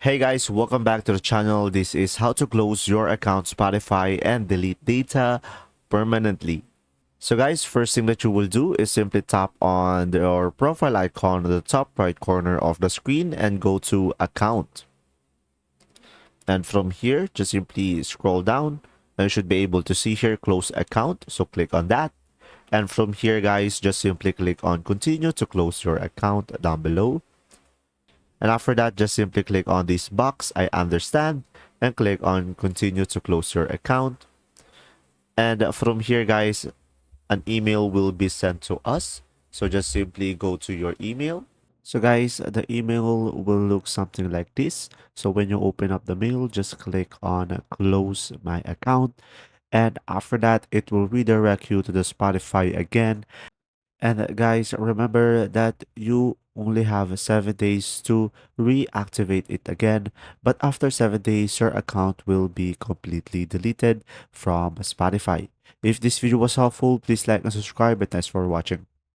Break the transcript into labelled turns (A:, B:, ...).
A: Hey guys, welcome back to the channel. This is how to close your account Spotify and delete data permanently. So guys, first thing that you will do is simply tap on your profile icon at the top right corner of the screen and go to account. And from here, just simply scroll down and you should be able to see here close account. So click on that. And from here guys, just simply click on continue to close your account down below. And after that, just simply click on this box, I understand, and click on continue to close your account. And from here, guys, an email will be sent to us. So just simply go to your email. So guys, the email will look something like this. So when you open up the mail, just click on close my account. And after that, it will redirect you to the Spotify again. And guys, remember that you only have 7 days to reactivate it again. But after 7 days, your account will be completely deleted from Spotify. If this video was helpful, please like and subscribe, and thanks for watching.